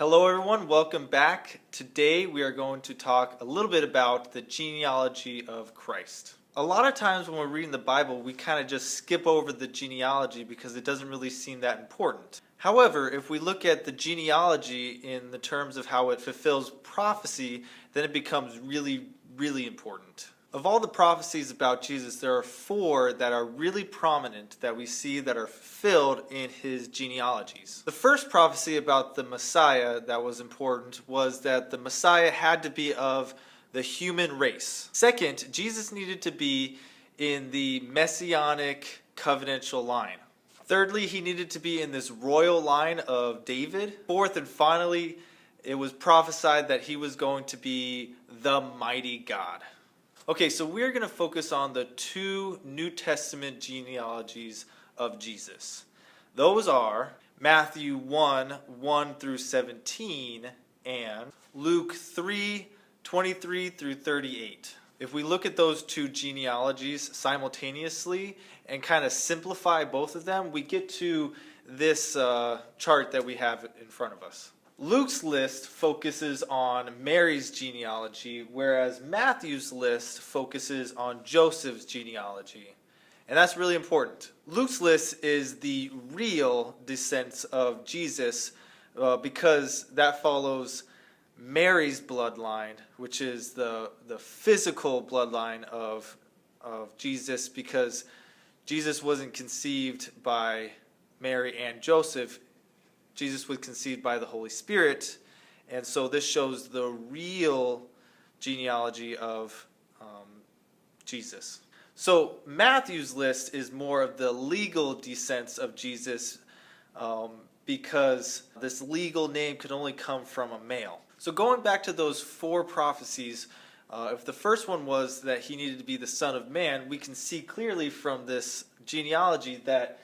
Hello everyone, welcome back. Today we are going to talk a little bit about the genealogy of Christ. A lot of times when we're reading the Bible, we kind of just skip over the genealogy because it doesn't really seem that important. However, if we look at the genealogy in the terms of how it fulfills prophecy, then it becomes really important. Of all the prophecies about Jesus, there are four that are really prominent that we see that are fulfilled in his genealogies. The first prophecy about the Messiah that was important was that the Messiah had to be of the human race. Second, Jesus needed to be in the Messianic covenantal line. Thirdly, he needed to be in this royal line of David. Fourth and finally, it was prophesied that he was going to be the mighty God. Okay, so we're going to focus on the two New Testament genealogies of Jesus. Those are Matthew 1 through 17, and Luke 3:23 through 38. If we look at those two genealogies simultaneously and kind of simplify both of them, we get to this chart that we have in front of us. Luke's list focuses on Mary's genealogy, whereas Matthew's list focuses on Joseph's genealogy. And that's really important. Luke's list is the real descent of Jesus because that follows Mary's bloodline, which is the physical bloodline of Jesus, because Jesus wasn't conceived by Mary and Joseph. Jesus was conceived by the Holy Spirit, and so this shows the real genealogy of Jesus. So Matthew's list is more of the legal descent of Jesus because this legal name could only come from a male. So going back to those four prophecies, if the first one was that he needed to be the Son of Man, we can see clearly from this genealogy that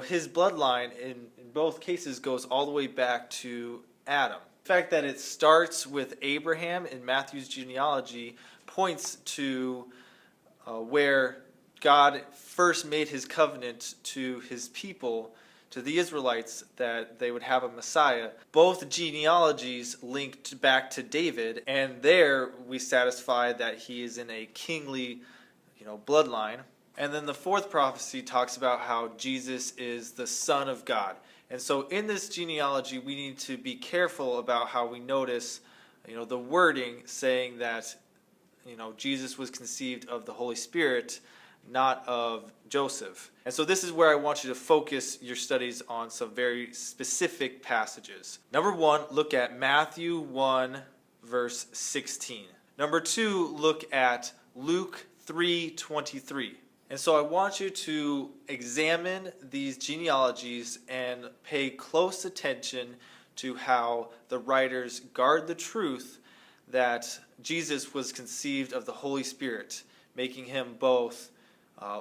his bloodline in both cases goes all the way back to Adam. The fact that it starts with Abraham in Matthew's genealogy points to where God first made his covenant to his people, to the Israelites, that they would have a Messiah. Both genealogies linked back to David, and there we satisfy that he is in a kingly bloodline. And then the fourth prophecy talks about how Jesus is the Son of God. And so in this genealogy, we need to be careful about how we notice, the wording saying that, Jesus was conceived of the Holy Spirit, not of Joseph. And so this is where I want you to focus your studies on some very specific passages. Number 1, look at Matthew 1, verse 16. Number 2, look at Luke 3:23. And so I want you to examine these genealogies and pay close attention to how the writers guard the truth that Jesus was conceived of the Holy Spirit, making him both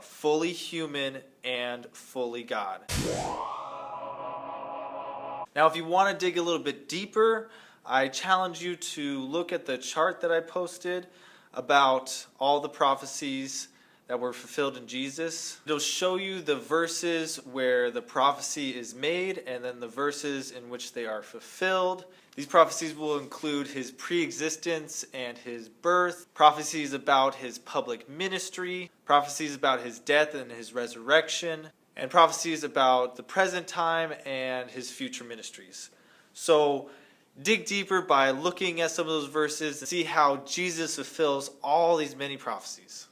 fully human and fully God. Now, if you want to dig a little bit deeper, I challenge you to look at the chart that I posted about all the prophecies that were fulfilled in Jesus. It'll show you the verses where the prophecy is made and then the verses in which they are fulfilled. These prophecies will include his pre-existence and his birth, prophecies about his public ministry, prophecies about his death and his resurrection, and prophecies about the present time and his future ministries. So dig deeper by looking at some of those verses and see how Jesus fulfills all these many prophecies.